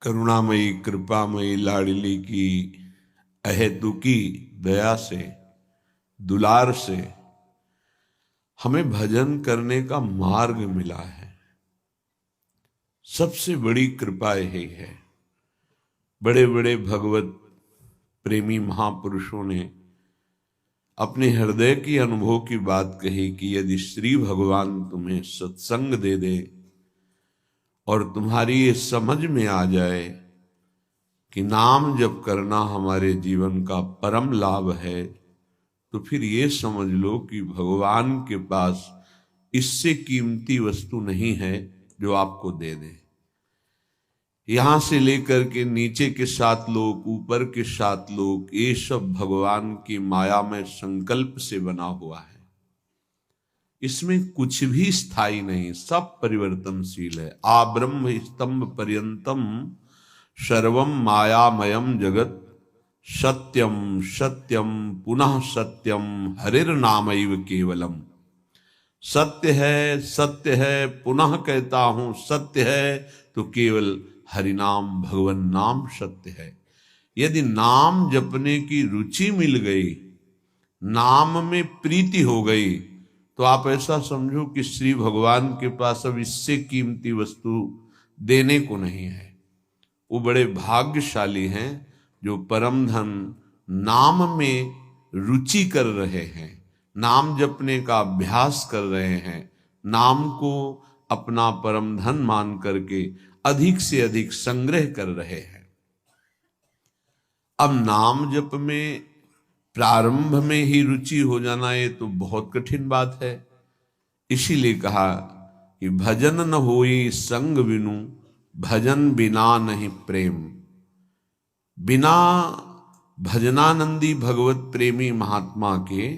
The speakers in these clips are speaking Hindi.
करुणामयी कृपामयी लाडली की अहेतुकी दया से, दुलार से हमें भजन करने का मार्ग मिला है। सबसे बड़ी कृपा यही है। बड़े बड़े भगवत प्रेमी महापुरुषों ने अपने हृदय की अनुभव की बात कही कि यदि श्री भगवान तुम्हें सत्संग दे दे और तुम्हारी ये समझ में आ जाए कि नाम जप करना हमारे जीवन का परम लाभ है, तो फिर ये समझ लो कि भगवान के पास इससे कीमती वस्तु नहीं है जो आपको दे दे। यहां से लेकर के नीचे के 7 लोक, ऊपर के 7 लोक, ये सब भगवान की माया में संकल्प से बना हुआ है। इसमें कुछ भी स्थायी नहीं, सब परिवर्तनशील है। आ ब्रह्म स्तंभ पर्यंतम सर्वम मायामयम जगत, सत्यम सत्यम पुनः सत्यम हरिर्नामैव केवलम। सत्य है पुनः कहता हूं सत्य है, तो केवल हरिनाम भगवन नाम सत्य है। यदि नाम जपने की रुचि मिल गई, नाम में प्रीति हो गई, तो आप ऐसा समझो कि श्री भगवान के पास अब इससे कीमती वस्तु देने को नहीं है। वो बड़े भाग्यशाली हैं जो परम धन नाम में रुचि कर रहे हैं, नाम जपने का अभ्यास कर रहे हैं, नाम को अपना परम धन मान करके अधिक से अधिक संग्रह कर रहे हैं। अब नाम जप में प्रारंभ में ही रुचि हो जाना ये तो बहुत कठिन बात है। इसीलिए कहा कि भजन न होई संग बिनु, भजन बिना नहीं प्रेम। बिना भजनानंदी भगवत प्रेमी महात्मा के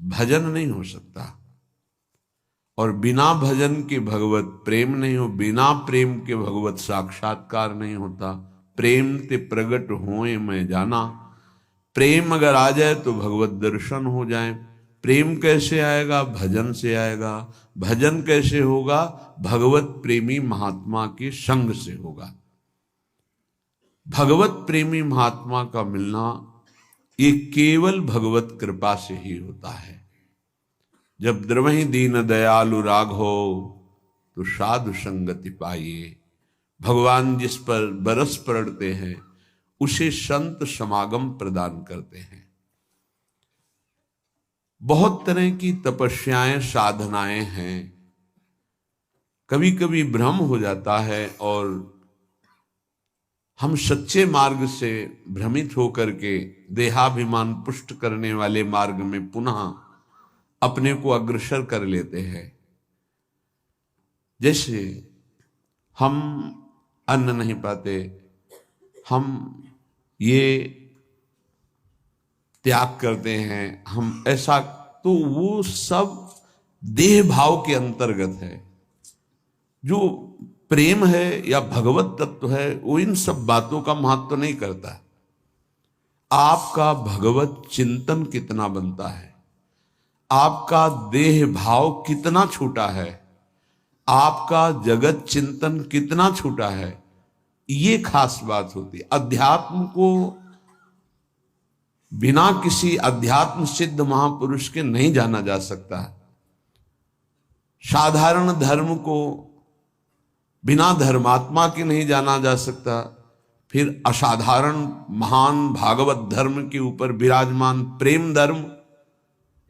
भजन नहीं हो सकता, और बिना भजन के भगवत प्रेम नहीं हो, बिना प्रेम के भगवत साक्षात्कार नहीं होता। प्रेम ते प्रगट होए मैं जाना। प्रेम अगर आ जाए तो भगवत दर्शन हो जाए। प्रेम कैसे आएगा? भजन से आएगा। भजन कैसे होगा? भगवत प्रेमी महात्मा के संग से होगा। भगवत प्रेमी महात्मा का मिलना ये केवल भगवत कृपा से ही होता है। जब द्रवहि दीन दयालु राघो, तो साधु संगति पाइए। भगवान जिस पर बरस पड़ते हैं उसे संत समागम प्रदान करते हैं। बहुत तरह की तपस्याएं, साधनाएं हैं। कभी कभी भ्रम हो जाता है और हम सच्चे मार्ग से भ्रमित होकर के देहाभिमान पुष्ट करने वाले मार्ग में पुनः अपने को अग्रसर कर लेते हैं। जैसे हम अन्न नहीं पाते, हम ये त्याग करते हैं, हम ऐसा, तो वो सब देह भाव के अंतर्गत है। जो प्रेम है या भगवत तत्व है वो इन सब बातों का महत्व नहीं करता। आपका भगवत चिंतन कितना बनता है, आपका देह भाव कितना छोटा है, आपका जगत चिंतन कितना छोटा है, ये खास बात होती है। अध्यात्म को बिना किसी अध्यात्म सिद्ध महापुरुष के नहीं जाना जा सकता। साधारण धर्म को बिना धर्मात्मा के नहीं जाना जा सकता। फिर असाधारण महान भागवत धर्म के ऊपर विराजमान प्रेम धर्म,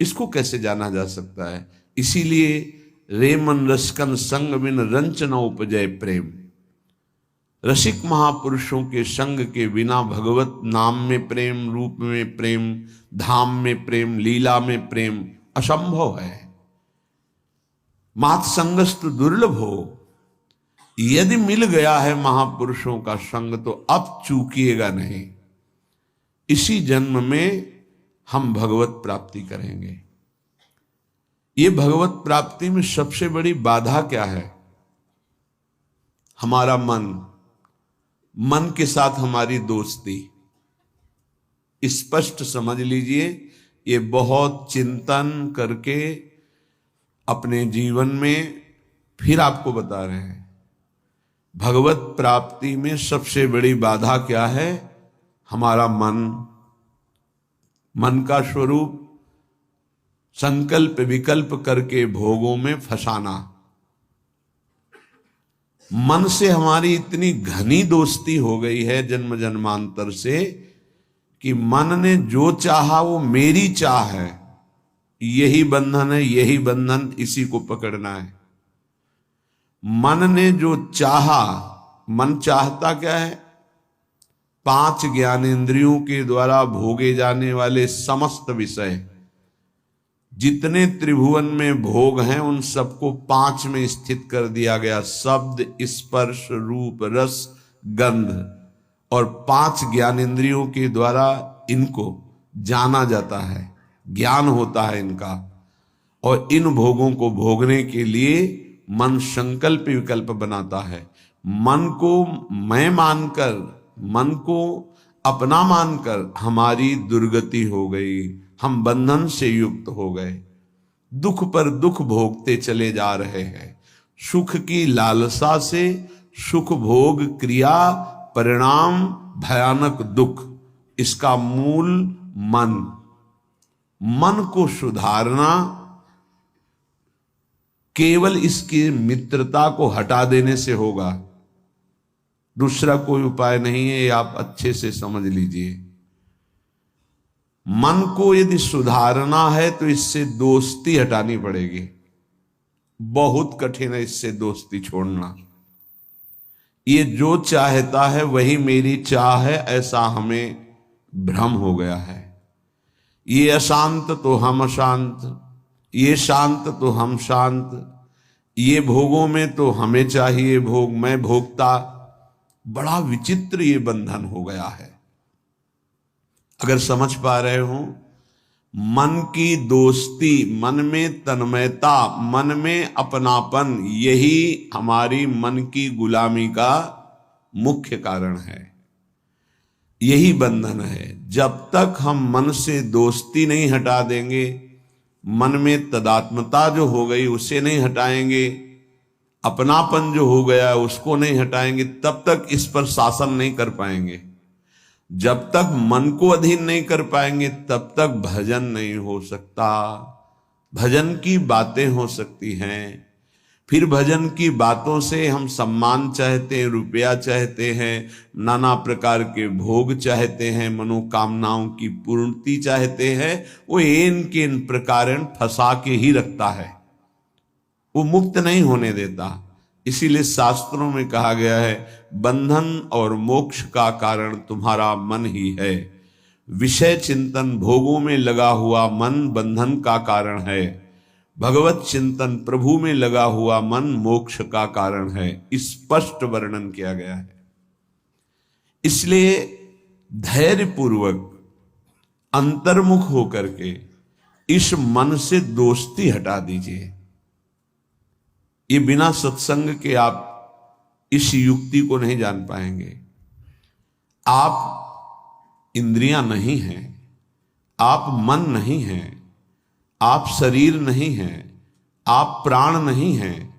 इसको कैसे जाना जा सकता है? इसीलिए रेमन रसकन संग बिन रंच न उपजय प्रेम। रसिक महापुरुषों के संग के बिना भगवत नाम में प्रेम, रूप में प्रेम, धाम में प्रेम, लीला में प्रेम असंभव है। मात संगस्तु दुर्लभ हो। यदि मिल गया है महापुरुषों का संग तो अब चूकिएगा नहीं। इसी जन्म में हम भगवत प्राप्ति करेंगे। ये भगवत प्राप्ति में सबसे बड़ी बाधा क्या है? हमारा मन के साथ हमारी दोस्ती। स्पष्ट समझ लीजिए, ये बहुत चिंतन करके अपने जीवन में फिर आपको बता रहे हैं। भगवत प्राप्ति में सबसे बड़ी बाधा क्या है? हमारा मन। मन का स्वरूप संकल्प विकल्प करके भोगों में फंसाना। मन से हमारी इतनी घनी दोस्ती हो गई है जन्म जन्मांतर से कि मन ने जो चाहा वो मेरी चाह है, यही बंधन है, यही बंधन, इसी को पकड़ना है। मन ने जो चाहा, मन चाहता क्या है? 5 ज्ञानेंद्रियों के द्वारा भोगे जाने वाले समस्त विषय, जितने त्रिभुवन में भोग हैं उन सबको 5 में स्थित कर दिया गया। शब्द, स्पर्श, रूप, रस, गंध, और 5 ज्ञानेंद्रियों के द्वारा इनको जाना जाता है, ज्ञान होता है इनका। और इन भोगों को भोगने के लिए मन संकल्प विकल्प बनाता है। मन को मैं मानकर, मन को अपना मानकर हमारी दुर्गति हो गई, हम बंधन से युक्त हो गए, दुख पर दुख भोगते चले जा रहे हैं। सुख की लालसा से सुख भोग क्रिया परिणाम भयानक दुख, इसका मूल मन। मन को सुधारना केवल इसकी मित्रता को हटा देने से होगा, दूसरा कोई उपाय नहीं है, ये आप अच्छे से समझ लीजिए। मन को यदि सुधारना है तो इससे दोस्ती हटानी पड़ेगी। बहुत कठिन है इससे दोस्ती छोड़ना। ये जो चाहता है वही मेरी चाह है, ऐसा हमें भ्रम हो गया है। ये अशांत तो हम अशांत, ये शांत तो हम शांत, ये भोगों में तो हमें चाहिए भोग, मैं भोगता। बड़ा विचित्र ये बंधन हो गया है। अगर समझ पा रहे हो, मन की दोस्ती, मन में तन्मयता, मन में अपनापन, यही हमारी मन की गुलामी का मुख्य कारण है, यही बंधन है। जब तक हम मन से दोस्ती नहीं हटा देंगे, मन में तदात्मता जो हो गई उसे नहीं हटाएंगे, अपनापन जो हो गया उसको नहीं हटाएंगे, तब तक इस पर शासन नहीं कर पाएंगे। जब तक मन को अधीन नहीं कर पाएंगे तब तक भजन नहीं हो सकता। भजन की बातें हो सकती हैं, फिर भजन की बातों से हम सम्मान चाहते हैं, रुपया चाहते हैं, नाना प्रकार के भोग चाहते हैं, मनोकामनाओं की पूर्ति चाहते हैं। वो इन के इन प्रकार फंसा के ही रखता है, वो मुक्त नहीं होने देता। इसीलिए शास्त्रों में कहा गया है, बंधन और मोक्ष का कारण तुम्हारा मन ही है। विषय चिंतन भोगों में लगा हुआ मन बंधन का कारण है, भगवत चिंतन प्रभु में लगा हुआ मन मोक्ष का कारण है। स्पष्ट वर्णन किया गया है। इसलिए धैर्य पूर्वक अंतर्मुख होकर के इस मन से दोस्ती हटा दीजिए। ये बिना सत्संग के आप इस युक्ति को नहीं जान पाएंगे। आप इंद्रियां नहीं हैं, आप मन नहीं हैं, आप शरीर नहीं हैं, आप प्राण नहीं हैं,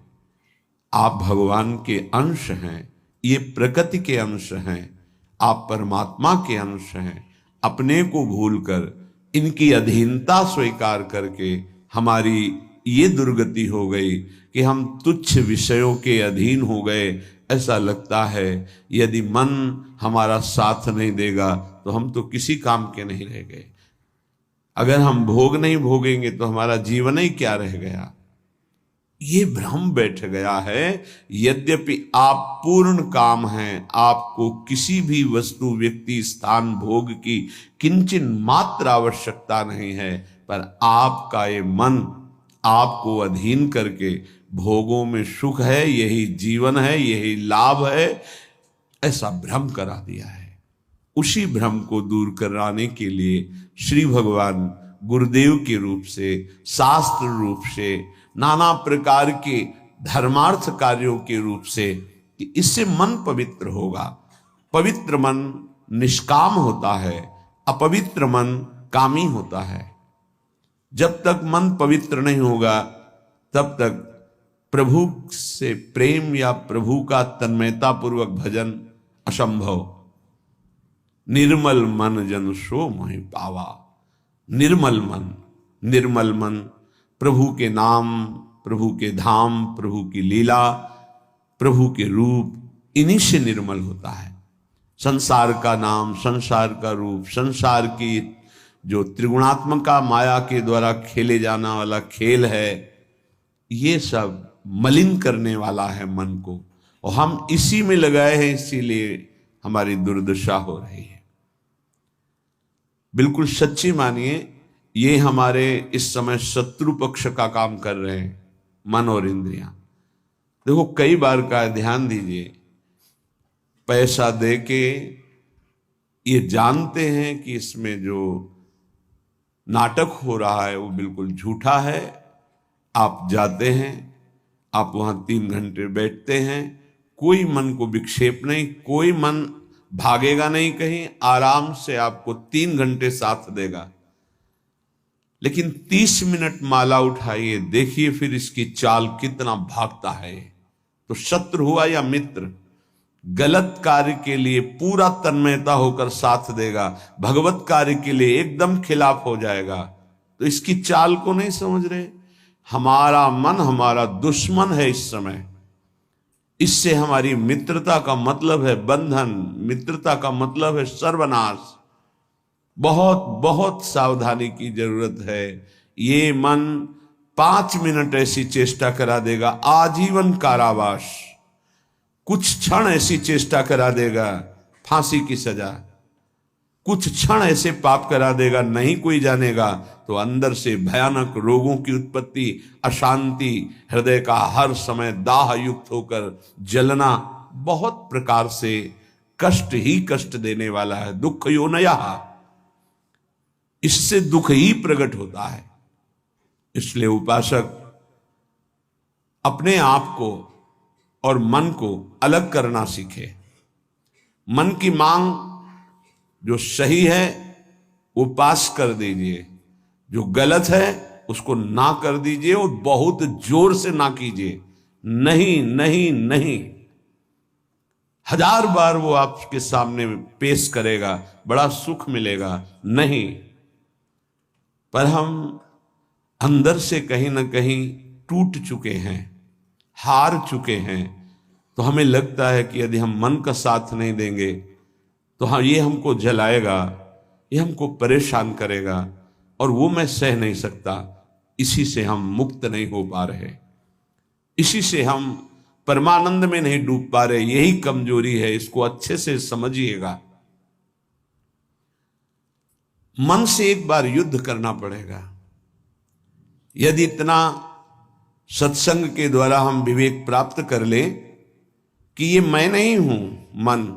आप भगवान के अंश हैं, ये प्रकृति के अंश हैं, आप परमात्मा के अंश हैं। अपने को भूलकर इनकी अधीनता स्वीकार करके हमारी ये दुर्गति हो गई कि हम तुच्छ विषयों के अधीन हो गए। ऐसा लगता है यदि मन हमारा साथ नहीं देगा तो हम तो किसी काम के नहीं रह गए। अगर हम भोग नहीं भोगेंगे तो हमारा जीवन ही क्या रह गया। ये भ्रम बैठ गया है। यद्यपि आप पूर्ण काम हैं, आपको किसी भी वस्तु व्यक्ति स्थान भोग की किंचित मात्र आवश्यकता नहीं है, पर आपका ये मन आपको अधीन करके भोगों में सुख है, यही जीवन है, यही लाभ है, ऐसा भ्रम करा दिया है। उसी भ्रम को दूर कराने के लिए श्री भगवान गुरुदेव के रूप से, शास्त्र रूप से, नाना प्रकार के धर्मार्थ कार्यों के रूप से, कि इससे मन पवित्र होगा। पवित्र मन निष्काम होता है, अपवित्र मन कामी होता है। जब तक मन पवित्र नहीं होगा तब तक प्रभु से प्रेम या प्रभु का तन्मयता पूर्वक भजन असंभव। निर्मल मन जन सो मोहि पावा। निर्मल मन, निर्मल मन प्रभु के नाम, प्रभु के धाम, प्रभु की लीला, प्रभु के रूप, इन्हीं से निर्मल होता है। संसार का नाम, संसार का रूप, संसार की जो त्रिगुणात्मका माया के द्वारा खेले जाना वाला खेल है, ये सब मलिन करने वाला है मन को, और हम इसी में लगाए हैं, इसीलिए हमारी दुर्दशा हो रही है। बिल्कुल सच्ची मानिए, ये हमारे इस समय शत्रु पक्ष का काम कर रहे हैं, मन और इंद्रियां। देखो, कई बार का ध्यान दीजिए, पैसा देके ये जानते हैं कि इसमें जो नाटक हो रहा है वो बिल्कुल झूठा है। आप जाते हैं, आप वहां 3 घंटे बैठते हैं, कोई मन को विक्षेप नहीं, कोई मन भागेगा नहीं कहीं, आराम से आपको 3 घंटे साथ देगा। लेकिन 30 मिनट माला उठाइए, देखिए फिर इसकी चाल कितना भागता है। तो शत्रु हुआ या मित्र, गलत कार्य के लिए पूरा तन्मयता होकर साथ देगा, भगवत कार्य के लिए एकदम खिलाफ हो जाएगा। तो इसकी चाल को नहीं समझ रहे। हमारा मन हमारा दुश्मन है इस समय। इससे हमारी मित्रता का मतलब है बंधन, मित्रता का मतलब है सर्वनाश। बहुत बहुत सावधानी की जरूरत है। ये मन 5 मिनट ऐसी चेष्टा करा देगा, आजीवन कारावास। कुछ क्षण ऐसी चेष्टा करा देगा, फांसी की सजा। कुछ क्षण ऐसे पाप करा देगा, नहीं कोई जानेगा, तो अंदर से भयानक रोगों की उत्पत्ति, अशांति, हृदय का हर समय दाह युक्त होकर जलना, बहुत प्रकार से कष्ट ही कष्ट देने वाला है। दुख योनया, इससे दुख ही प्रकट होता है। इसलिए उपासक अपने आप को और मन को अलग करना सीखे। मन की मांग जो सही है वो पास कर दीजिए, जो गलत है उसको ना कर दीजिए, और बहुत जोर से ना कीजिए। नहीं नहीं नहीं, 1000 बार वो आपके सामने पेश करेगा, बड़ा सुख मिलेगा, नहीं। पर हम अंदर से कहीं ना कहीं टूट चुके हैं, हार चुके हैं। तो हमें लगता है कि यदि हम मन का साथ नहीं देंगे तो हाँ, ये हमको जलाएगा, ये हमको परेशान करेगा, और वो मैं सह नहीं सकता। इसी से हम मुक्त नहीं हो पा रहे, इसी से हम परमानंद में नहीं डूब पा रहे। यही कमजोरी है, इसको अच्छे से समझिएगा। मन से एक बार युद्ध करना पड़ेगा। यदि इतना सत्संग के द्वारा हम विवेक प्राप्त कर लें कि ये मैं नहीं हूं मन,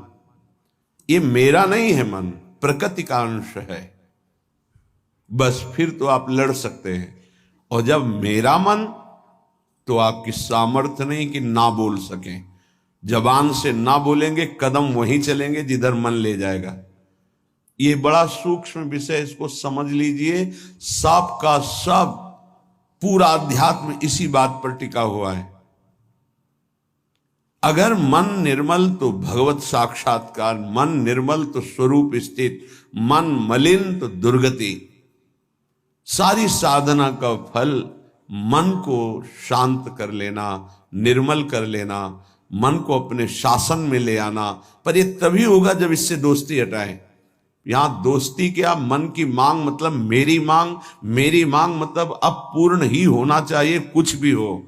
ये मेरा नहीं है मन, प्रकृति का अंश है, बस फिर तो आप लड़ सकते हैं। और जब मेरा मन, तो आपकी सामर्थ्य नहीं कि ना बोल सकें। जबान से ना बोलेंगे, कदम वहीं चलेंगे जिधर मन ले जाएगा। ये बड़ा सूक्ष्म विषय, इसको समझ लीजिए। सब का सब पूरा अध्यात्म इसी बात पर टिका हुआ है। अगर मन निर्मल तो भगवत साक्षात्कार, मन निर्मल तो स्वरूप स्थित, मन मलिन तो दुर्गति। सारी साधना का फल मन को शांत कर लेना, निर्मल कर लेना, मन को अपने शासन में ले आना। पर यह तभी होगा जब इससे दोस्ती हटाएं। यहां दोस्ती क्या, मन की मांग मतलब मेरी मांग, मेरी मांग मतलब अब पूर्ण ही होना चाहिए, कुछ भी हो।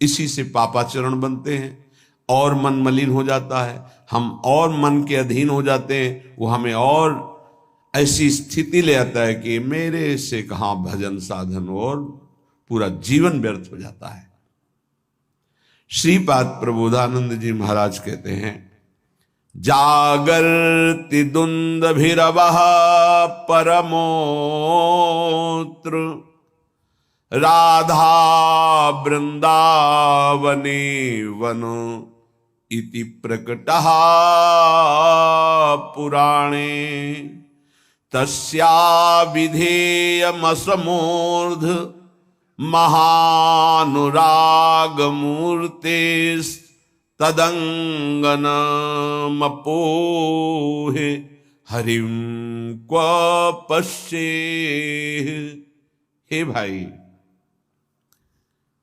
इसी से पापाचरण बनते हैं और मन मलिन हो जाता है, हम और मन के अधीन हो जाते हैं। वो हमें और ऐसी स्थिति ले आता है कि मेरे से कहां भजन साधन, और पूरा जीवन व्यर्थ हो जाता है। श्रीपाद प्रबोधानंद जी महाराज कहते हैं, जागर्ति दुंदभिरवः परमोत्र राधा वृंदावने वन इति प्रकटः पुराणे तस्या विधेयमसमूर्ध महानुराग मूर्ते तदंगनमपोहे हरिम क्व पश्ये। हे भाई,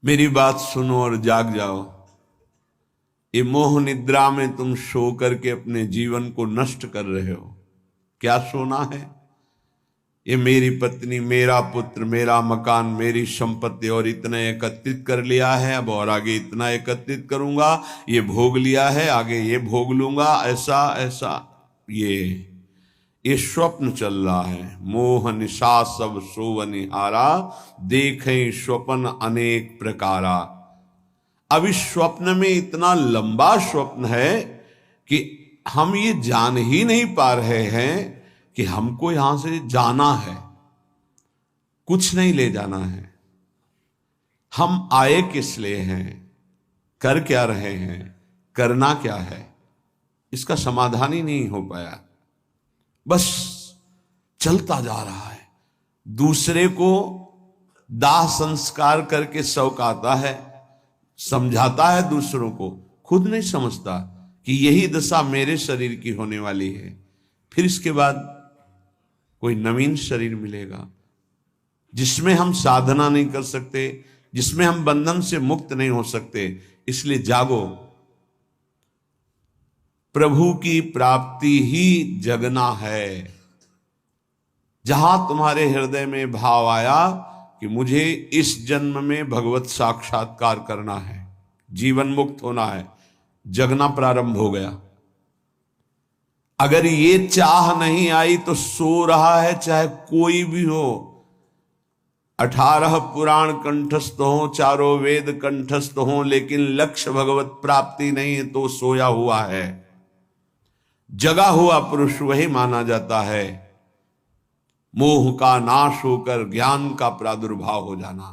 मेरी बात सुनो और जाग जाओ। ये मोह निद्रा में तुम सो करके अपने जीवन को नष्ट कर रहे हो। क्या सोना है? ये मेरी पत्नी, मेरा पुत्र, मेरा मकान, मेरी संपत्ति और इतना एकत्रित कर लिया है, अब और आगे इतना एकत्रित करूंगा, ये भोग लिया है, आगे ये भोग लूंगा, ऐसा ऐसा। ये स्वप्न चल रहा है। मोह निशा सब सोवनिहारा, देखें स्वप्न अनेक प्रकारा। अब इस स्वप्न में इतना लंबा स्वप्न है कि हम ये जान ही नहीं पा रहे हैं कि हमको यहां से जाना है, कुछ नहीं ले जाना है। हम आए किस लिए हैं, कर क्या रहे हैं, करना क्या है, इसका समाधान ही नहीं हो पाया। बस चलता जा रहा है। दूसरे को दाह संस्कार करके शौक आता है, समझाता है दूसरों को, खुद नहीं समझता कि यही दशा मेरे शरीर की होने वाली है। फिर इसके बाद कोई नवीन शरीर मिलेगा जिसमें हम साधना नहीं कर सकते, जिसमें हम बंधन से मुक्त नहीं हो सकते। इसलिए जागो, प्रभु की प्राप्ति ही जगना है। जहां तुम्हारे हृदय में भाव आया कि मुझे इस जन्म में भगवत साक्षात्कार करना है, जीवन मुक्त होना है, जगना प्रारंभ हो गया। अगर ये चाह नहीं आई तो सो रहा है, चाहे कोई भी हो। 18 पुराण कंठस्थ हो, चारों वेद कंठस्थ हो, लेकिन लक्ष्य भगवत प्राप्ति नहीं है तो सोया हुआ है। जगा हुआ पुरुष वही माना जाता है। मोह का नाश होकर ज्ञान का प्रादुर्भाव हो जाना।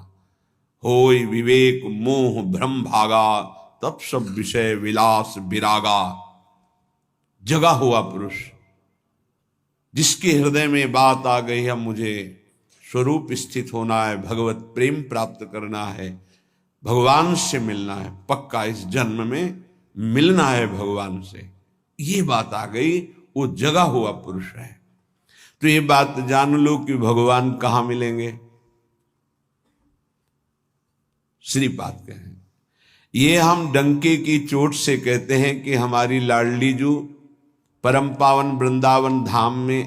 होय विवेक मोह भ्रम भागा, तब सब विषय विलास विरागा। जगा हुआ पुरुष जिसके हृदय में बात आ गई है, मुझे स्वरूप स्थित होना है, भगवत प्रेम प्राप्त करना है, भगवान से मिलना है, पक्का इस जन्म में मिलना है भगवान से, ये बात आ गई, वो जगा हुआ पुरुष है। तो ये बात जान लो कि भगवान कहां मिलेंगे। श्रीपाद कहें, ये हम डंके की चोट से कहते हैं कि हमारी लाडली जू परम पावन वृंदावन धाम में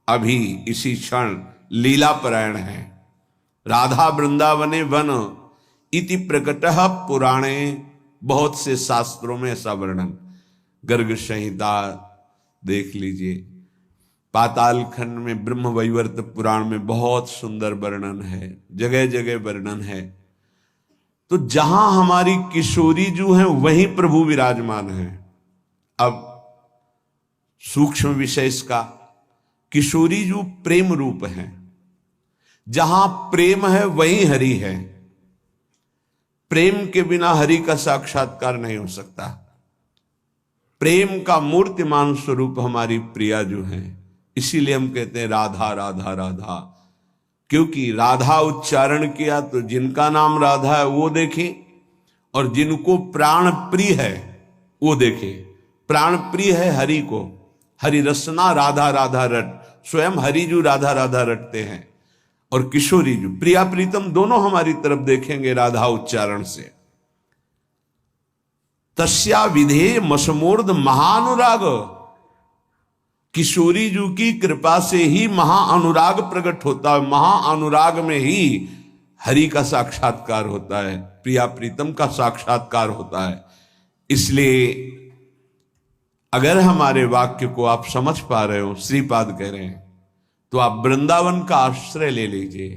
अभी इसी क्षण लीला परायण है। राधा वृंदावने वन इति प्रकटः पुराणे, बहुत से शास्त्रों में ऐसा वर्णन, गर्ग संहिता देख लीजिए, पाताल खंड में ब्रह्म वैवर्त पुराण में बहुत सुंदर वर्णन है, जगह जगह वर्णन है। तो जहां हमारी किशोरी जू है वहीं प्रभु विराजमान है। अब सूक्ष्म विषय इसका, किशोरी जू प्रेम रूप है। जहां प्रेम है वहीं हरि है। प्रेम के बिना हरि का साक्षात्कार नहीं हो सकता। प्रेम का मूर्तिमान स्वरूप हमारी प्रिया जो है, इसीलिए हम कहते हैं राधा राधा राधा, क्योंकि राधा उच्चारण किया तो जिनका नाम राधा है वो देखे, और जिनको प्राण प्रिय है वो देखे। प्राण प्रिय है हरि को, हरि रसना राधा राधा रट, स्वयं हरि जो राधा राधा रटते हैं, और किशोरी जो प्रिया प्रीतम दोनों हमारी तरफ देखेंगे राधा उच्चारण से। तस्या विधेय मसमूर्ध महानुराग, किशोरी जू की कृपा से ही महाअनुराग प्रकट होता है। महाअनुराग में ही हरि का साक्षात्कार होता है, प्रिया प्रीतम का साक्षात्कार होता है। इसलिए अगर हमारे वाक्य को आप समझ पा रहे हो, श्रीपाद कह रहे हैं, तो आप वृंदावन का आश्रय ले लीजिए।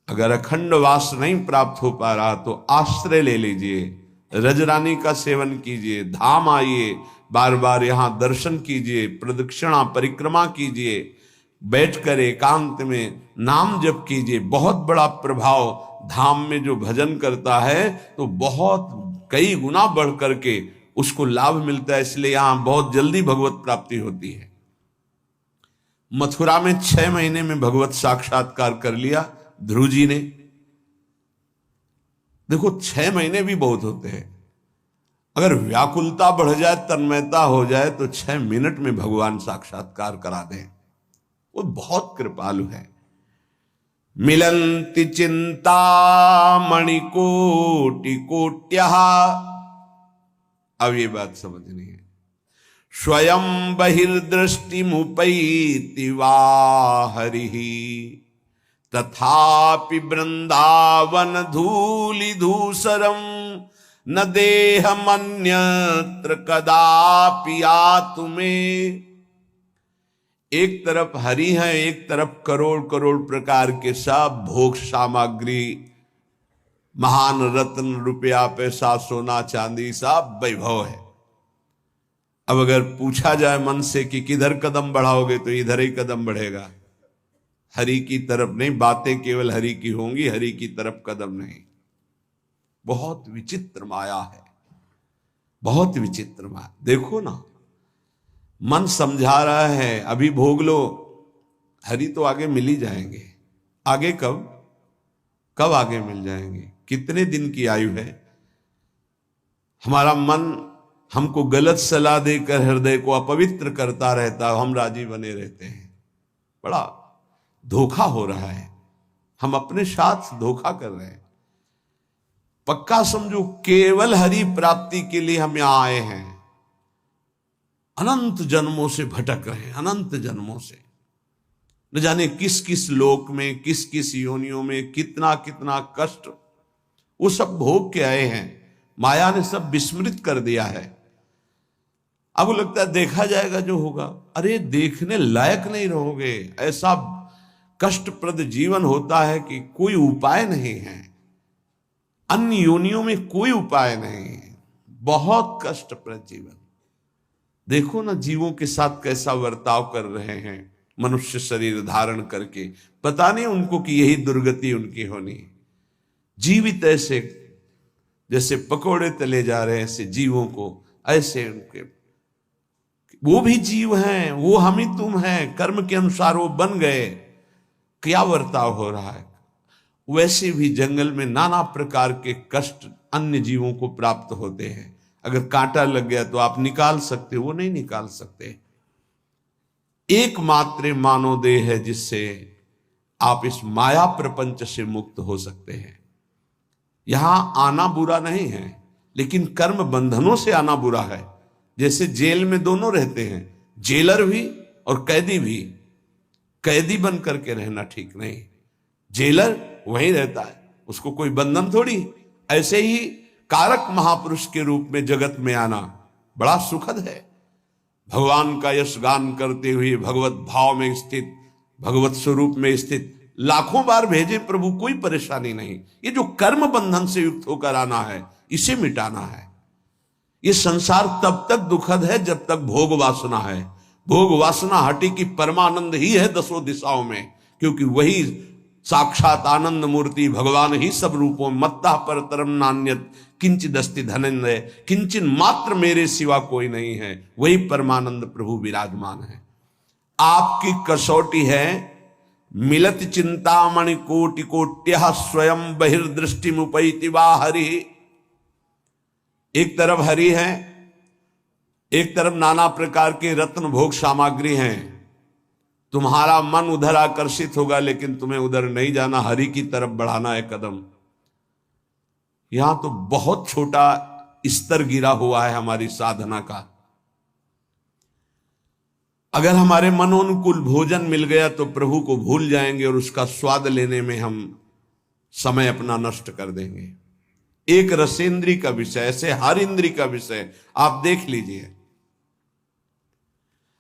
अगर अखंड वास नहीं प्राप्त हो पा रहा तो आश्रय ले लीजिए, रजरानी का सेवन कीजिए, धाम आइए, बार बार यहां दर्शन कीजिए, प्रदक्षिणा परिक्रमा कीजिए, बैठकर एकांत में नाम जप कीजिए। बहुत बड़ा प्रभाव धाम में जो भजन करता है तो बहुत कई गुना बढ़ करके उसको लाभ मिलता है। इसलिए यहां बहुत जल्दी भगवत प्राप्ति होती है। मथुरा में 6 महीने में भगवत साक्षात्कार कर लिया ध्रुव जी ने, देखो 6 महीने भी बहुत होते हैं। अगर व्याकुलता बढ़ जाए, तन्मयता हो जाए, तो 6 मिनट में भगवान साक्षात्कार करा दें। वो बहुत कृपालु है। मिलन्ति चिंता मणिकोटि कोट्यः। अब ये बात समझनी है। स्वयं बहिर्दृष्टिमुपैति वा हरिः तथापि वृंदावन धूलि धूसरम न देहमन्यत्र कदापि आतुमे। एक तरफ हरि है, एक तरफ करोड़ करोड़ प्रकार के सब भोग सामग्री, महान रत्न, रुपया, पैसा, सोना, चांदी, सब वैभव है। अब अगर पूछा जाए मन से कि किधर कदम बढ़ाओगे, तो इधर ही कदम बढ़ेगा, हरि की तरफ नहीं। बातें केवल हरि की होंगी, हरि की तरफ कदम नहीं। बहुत विचित्र माया है, बहुत विचित्र माया। देखो ना, मन समझा रहा है अभी भोग लो, हरि तो आगे मिल ही जाएंगे। आगे कब कब आगे मिल जाएंगे? कितने दिन की आयु है? हमारा मन हमको गलत सलाह देकर हृदय को अपवित्र करता रहता है, हम राजी बने रहते हैं। बड़ा धोखा हो रहा है, हम अपने साथ धोखा कर रहे हैं। पक्का समझो, केवल हरि प्राप्ति के लिए हम यहां आए हैं। अनंत जन्मों से भटक रहे हैं, अनंत जन्मों से। न जाने किस किस लोक में, किस किस योनियों में कितना कितना कष्ट, वो सब भोग के आए हैं। माया ने सब विस्मृत कर दिया है। अब लगता है देखा जाएगा जो होगा। अरे देखने लायक नहीं रहोगे। ऐसा कष्टप्रद जीवन होता है कि कोई उपाय नहीं है। अन्य योनियों में कोई उपाय नहीं है। बहुत कष्टप्रद जीवन। देखो ना, जीवों के साथ कैसा बर्ताव कर रहे हैं मनुष्य शरीर धारण करके। पता नहीं उनको कि यही दुर्गति उनकी होनी है। जीवित ऐसे जैसे पकोड़े तले जा रहे हैं, ऐसे जीवों को, ऐसे उनके, वो भी जीव हैं, वो हम ही तुम हैं, कर्म के अनुसार वो बन गए। क्या बर्ताव हो रहा है? वैसे भी जंगल में नाना प्रकार के कष्ट अन्य जीवों को प्राप्त होते हैं। अगर कांटा लग गया तो आप निकाल सकते हो, वो नहीं निकाल सकते। एकमात्र मानव देह है जिससे आप इस माया प्रपंच से मुक्त हो सकते हैं। यहां आना बुरा नहीं है, लेकिन कर्म बंधनों से आना बुरा है। जैसे जेल में दोनों रहते हैं, जेलर भी और कैदी भी। कैदी बन करके रहना ठीक नहीं। जेलर वहीं रहता है, उसको कोई बंधन थोड़ी। ऐसे ही कारक महापुरुष के रूप में जगत में आना बड़ा सुखद है। भगवान का यश गान करते हुए भगवत भाव में स्थित, भगवत स्वरूप में स्थित लाखों बार भेजे प्रभु, कोई परेशानी नहीं। ये जो कर्म बंधन से युक्त होकर आना है, इसे मिटाना है। ये संसार तब तक दुखद है जब तक भोग वासना है। भोग वासना हटी की परमानंद ही है दसों दिशाओं में, क्योंकि वही साक्षात आनंद मूर्ति भगवान ही सब रूपों में। मत्ता पर तरम नान्यत किंचिदस्ति धनंजय, किंचन मात्र मेरे सिवा कोई नहीं है। वही परमानंद प्रभु विराजमान है। आपकी कसौटी है मिलत चिंतामणि कोटि कोट्यः स्वयं बहिर्दृष्टि मुपैति वा हरि। एक तरफ हरि है, एक तरफ नाना प्रकार के रत्न भोग सामग्री हैं। तुम्हारा मन उधर आकर्षित होगा, लेकिन तुम्हें उधर नहीं जाना, हरि की तरफ बढ़ाना है कदम। यहां तो बहुत छोटा स्तर गिरा हुआ है हमारी साधना का। अगर हमारे मनोनुकूल भोजन मिल गया तो प्रभु को भूल जाएंगे और उसका स्वाद लेने में हम समय अपना नष्ट कर देंगे। एक रसेंद्री का विषय, ऐसे हर इंद्री का विषय आप देख लीजिए।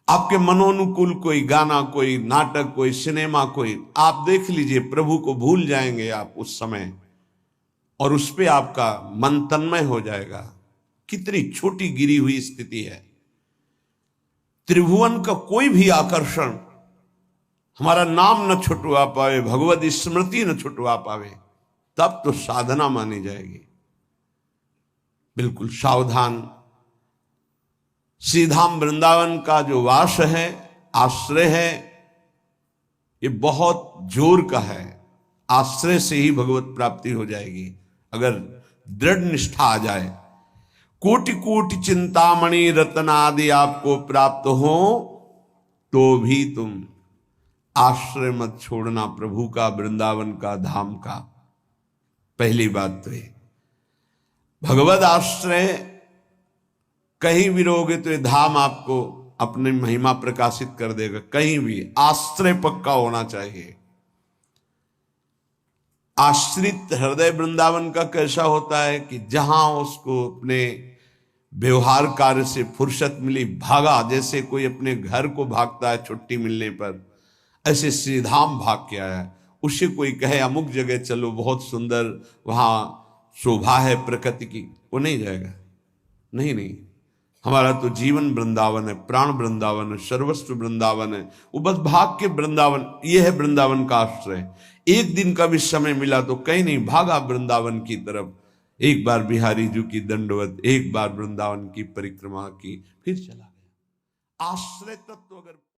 आपके मनोनुकूल कोई गाना, कोई नाटक, कोई सिनेमा, कोई आप देख लीजिए, प्रभु को भूल जाएंगे आप उस समय, और उस पे आपका मन तन्मय हो जाएगा। कितनी छोटी गिरी हुई स्थिति है। त्रिभुवन का कोई भी आकर्षण हमारा नाम न छुटवा पावे, भगवत स्मृति न छुटवा पावे, तब तो साधना मानी जाएगी। बिल्कुल सावधान। श्रीधाम वृंदावन का जो वास है, आश्रय है, ये बहुत जोर का है। आश्रय से ही भगवत प्राप्ति हो जाएगी। अगर दृढ़ निष्ठा आ जाए, कोटि कोटि चिंतामणि रत्न आदि आपको प्राप्त हो, तो भी तुम आश्रय मत छोड़ना प्रभु का, वृंदावन का, धाम का। पहली बात तो ये भगवद आश्रय कहीं भी रहोगे तो ये धाम आपको अपनी महिमा प्रकाशित कर देगा। कहीं भी आश्रय पक्का होना चाहिए। आश्रित हृदय वृंदावन का कैसा होता है कि जहां उसको अपने व्यवहार कार्य से फुर्सत मिली, भागा। जैसे कोई अपने घर को भागता है छुट्टी मिलने पर, ऐसे श्रीधाम भाग के आया। उससे कोई कहे अमुक जगह चलो, बहुत सुंदर वहां शोभा है प्रकृति की, वो नहीं जाएगा। नहीं नहीं, हमारा तो जीवन वृंदावन है, प्राण वृंदावन है, सर्वस्व वृंदावन है। वो बस भाग के वृंदावन, ये है वृंदावन का आश्रय। एक दिन का भी समय मिला तो कहीं नहीं, भागा वृंदावन की तरफ। एक बार बिहारी जी की दंडवत, एक बार वृंदावन की परिक्रमा की, फिर चला गया। आश्रय तत्व अगर